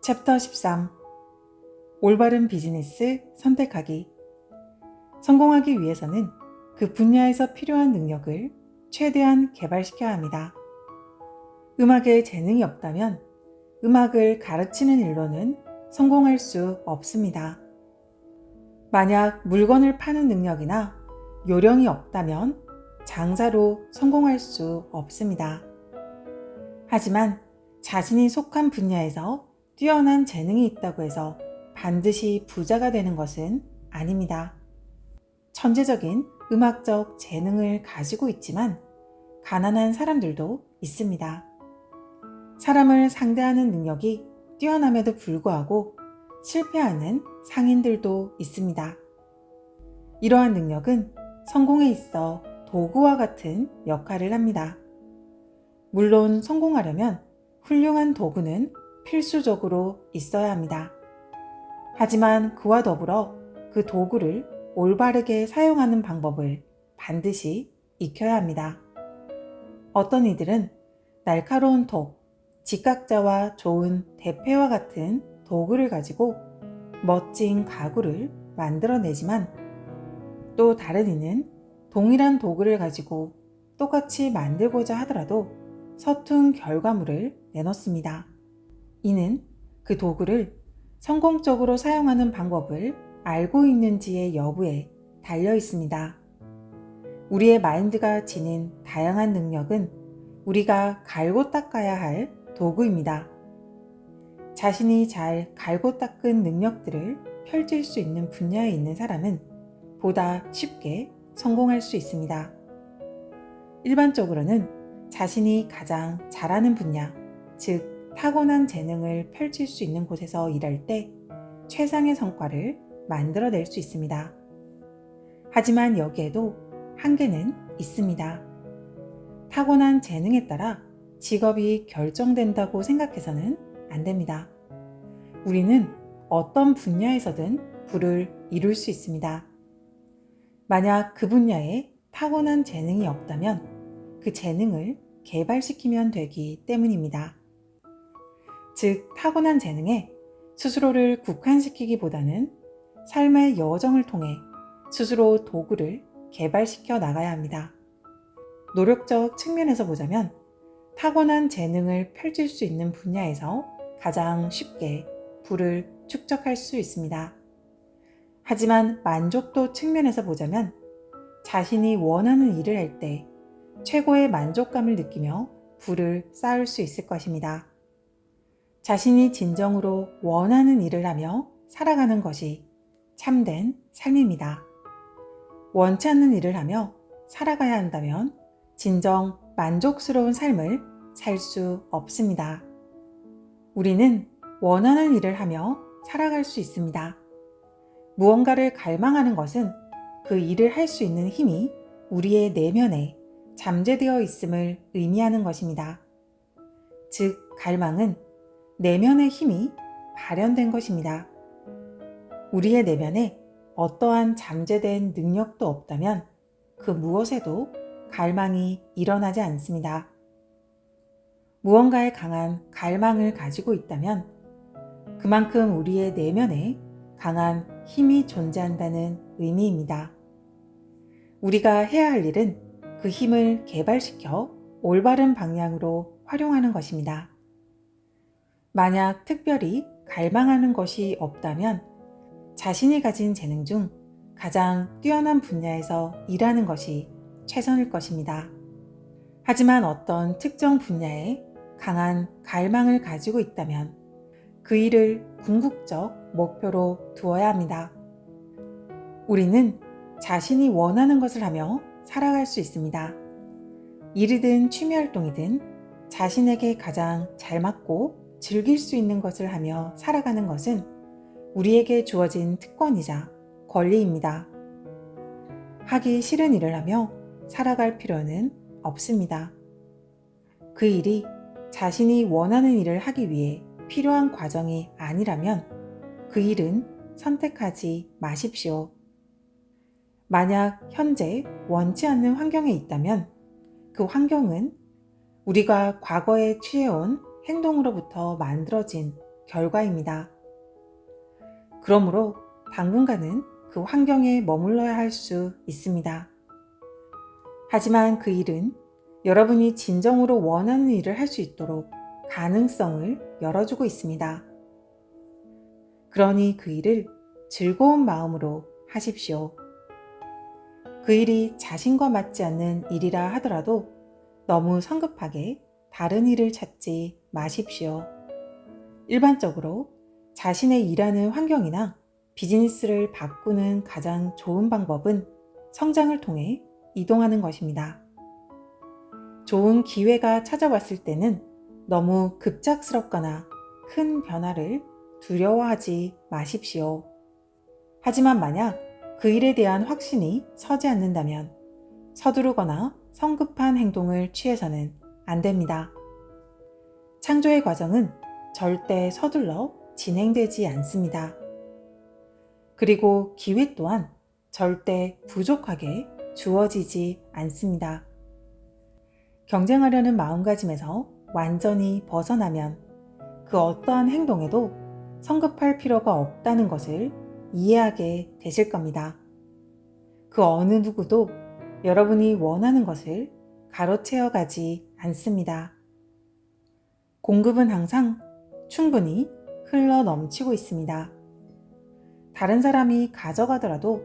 챕터 13. 올바른 비즈니스 선택하기. 성공하기 위해서는 그 분야에서 필요한 능력을 최대한 개발시켜야 합니다. 음악에 재능이 없다면 음악을 가르치는 일로는 성공할 수 없습니다. 만약 물건을 파는 능력이나 요령이 없다면 장사로 성공할 수 없습니다. 하지만 자신이 속한 분야에서 뛰어난 재능이 있다고 해서 반드시 부자가 되는 것은 아닙니다. 천재적인 음악적 재능을 가지고 있지만 가난한 사람들도 있습니다. 사람을 상대하는 능력이 뛰어남에도 불구하고 실패하는 상인들도 있습니다. 이러한 능력은 성공에 있어 도구와 같은 역할을 합니다. 물론 성공하려면 훌륭한 도구는 필수적으로 있어야 합니다. 하지만 그와 더불어 그 도구를 올바르게 사용하는 방법을 반드시 익혀야 합니다. 어떤 이들은 날카로운 톡, 직각자와 좋은 대패와 같은 도구를 가지고 멋진 가구를 만들어내지만 또 다른 이는 동일한 도구를 가지고 똑같이 만들고자 하더라도 서툰 결과물을 내놓습니다. 이는 그 도구를 성공적으로 사용하는 방법을 알고 있는지의 여부에 달려 있습니다. 우리의 마인드가 지닌 다양한 능력은 우리가 갈고 닦아야 할 도구입니다. 자신이 잘 갈고 닦은 능력들을 펼칠 수 있는 분야에 있는 사람은 보다 쉽게 성공할 수 있습니다. 일반적으로는 자신이 가장 잘하는 분야, 즉 타고난 재능을 펼칠 수 있는 곳에서 일할 때 최상의 성과를 만들어낼 수 있습니다. 하지만 여기에도 한계는 있습니다. 타고난 재능에 따라 직업이 결정된다고 생각해서는 안 됩니다. 우리는 어떤 분야에서든 부를 이룰 수 있습니다. 만약 그 분야에 타고난 재능이 없다면 그 재능을 개발시키면 되기 때문입니다. 즉, 타고난 재능에 스스로를 국한시키기보다는 삶의 여정을 통해 스스로 도구를 개발시켜 나가야 합니다. 노력적 측면에서 보자면 타고난 재능을 펼칠 수 있는 분야에서 가장 쉽게 부를 축적할 수 있습니다. 하지만 만족도 측면에서 보자면 자신이 원하는 일을 할 때 최고의 만족감을 느끼며 부를 쌓을 수 있을 것입니다. 자신이 진정으로 원하는 일을 하며 살아가는 것이 참된 삶입니다. 원치 않는 일을 하며 살아가야 한다면 진정 만족스러운 삶을 살 수 없습니다. 우리는 원하는 일을 하며 살아갈 수 있습니다. 무언가를 갈망하는 것은 그 일을 할 수 있는 힘이 우리의 내면에 잠재되어 있음을 의미하는 것입니다. 즉, 갈망은 내면의 힘이 발현된 것입니다. 우리의 내면에 어떠한 잠재된 능력도 없다면 그 무엇에도 갈망이 일어나지 않습니다. 무언가에 강한 갈망을 가지고 있다면 그만큼 우리의 내면에 강한 힘이 존재한다는 의미입니다. 우리가 해야 할 일은 그 힘을 개발시켜 올바른 방향으로 활용하는 것입니다. 만약 특별히 갈망하는 것이 없다면 자신이 가진 재능 중 가장 뛰어난 분야에서 일하는 것이 최선일 것입니다. 하지만 어떤 특정 분야에 강한 갈망을 가지고 있다면 그 일을 궁극적 목표로 두어야 합니다. 우리는 자신이 원하는 것을 하며 살아갈 수 있습니다. 일이든 취미활동이든 자신에게 가장 잘 맞고 즐길 수 있는 것을 하며 살아가는 것은 우리에게 주어진 특권이자 권리입니다. 하기 싫은 일을 하며 살아갈 필요는 없습니다. 그 일이 자신이 원하는 일을 하기 위해 필요한 과정이 아니라면 그 일은 선택하지 마십시오. 만약 현재 원치 않는 환경에 있다면 그 환경은 우리가 과거에 취해온 행동으로부터 만들어진 결과입니다. 그러므로 당분간은 그 환경에 머물러야 할 수 있습니다. 하지만 그 일은 여러분이 진정으로 원하는 일을 할 수 있도록 가능성을 열어주고 있습니다. 그러니 그 일을 즐거운 마음으로 하십시오. 그 일이 자신과 맞지 않는 일이라 하더라도 너무 성급하게 다른 일을 찾지 마십시오. 일반적으로 자신의 일하는 환경이나 비즈니스를 바꾸는 가장 좋은 방법은 성장을 통해 이동하는 것입니다. 좋은 기회가 찾아왔을 때는 너무 급작스럽거나 큰 변화를 두려워하지 마십시오. 하지만 만약 그 일에 대한 확신이 서지 않는다면 서두르거나 성급한 행동을 취해서는 안 됩니다. 창조의 과정은 절대 서둘러 진행되지 않습니다. 그리고 기회 또한 절대 부족하게 주어지지 않습니다. 경쟁하려는 마음가짐에서 완전히 벗어나면 그 어떠한 행동에도 성급할 필요가 없다는 것을 이해하게 되실 겁니다. 그 어느 누구도 여러분이 원하는 것을 가로채어 가지 않습니다. 공급은 항상 충분히 흘러 넘치고 있습니다. 다른 사람이 가져가더라도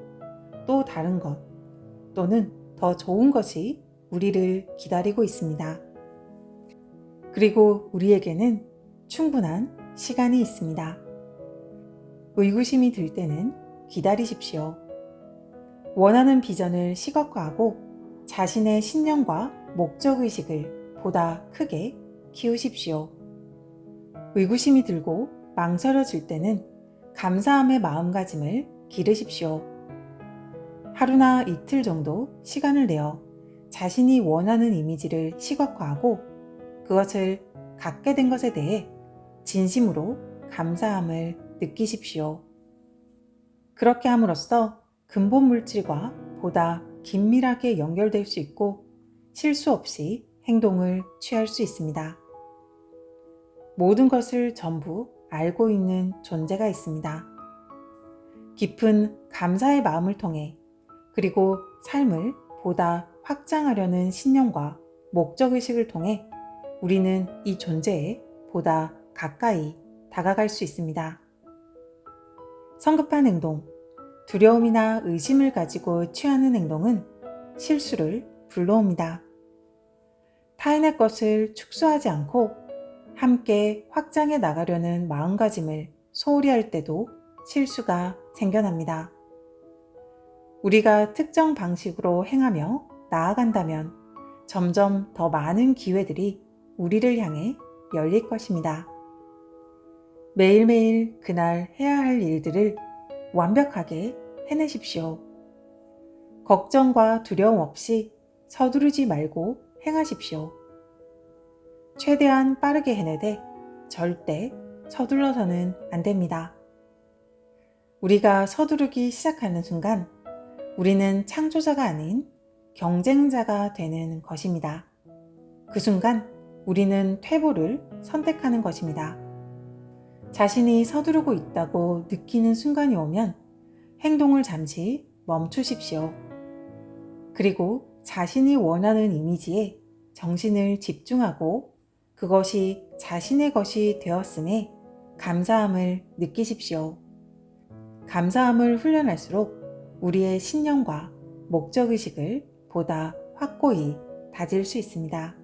또 다른 것 또는 더 좋은 것이 우리를 기다리고 있습니다. 그리고 우리에게는 충분한 시간이 있습니다. 의구심이 들 때는 기다리십시오. 원하는 비전을 시각화하고 자신의 신념과 목적의식을 보다 크게 키우십시오. 의구심이 들고 망설여질 때는 감사함의 마음가짐을 기르십시오. 하루나 이틀 정도 시간을 내어 자신이 원하는 이미지를 시각화하고 그것을 갖게 된 것에 대해 진심으로 감사함을 느끼십시오. 그렇게 함으로써 근본 물질과 보다 긴밀하게 연결될 수 있고 실수 없이 행동을 취할 수 있습니다. 모든 것을 전부 알고 있는 존재가 있습니다. 깊은 감사의 마음을 통해 그리고 삶을 보다 확장하려는 신념과 목적의식을 통해 우리는 이 존재에 보다 가까이 다가갈 수 있습니다. 성급한 행동, 두려움이나 의심을 가지고 취하는 행동은 실수를 불러옵니다. 타인의 것을 축소하지 않고 함께 확장해 나가려는 마음가짐을 소홀히 할 때도 실수가 생겨납니다. 우리가 특정 방식으로 행하며 나아간다면 점점 더 많은 기회들이 우리를 향해 열릴 것입니다. 매일매일 그날 해야 할 일들을 완벽하게 해내십시오. 걱정과 두려움 없이 서두르지 말고 행하십시오. 최대한 빠르게 해내되 절대 서둘러서는 안 됩니다. 우리가 서두르기 시작하는 순간 우리는 창조자가 아닌 경쟁자가 되는 것입니다. 그 순간 우리는 퇴보를 선택하는 것입니다. 자신이 서두르고 있다고 느끼는 순간이 오면 행동을 잠시 멈추십시오. 그리고 자신이 원하는 이미지에 정신을 집중하고 그것이 자신의 것이 되었음에 감사함을 느끼십시오. 감사함을 훈련할수록 우리의 신념과 목적의식을 보다 확고히 다질 수 있습니다.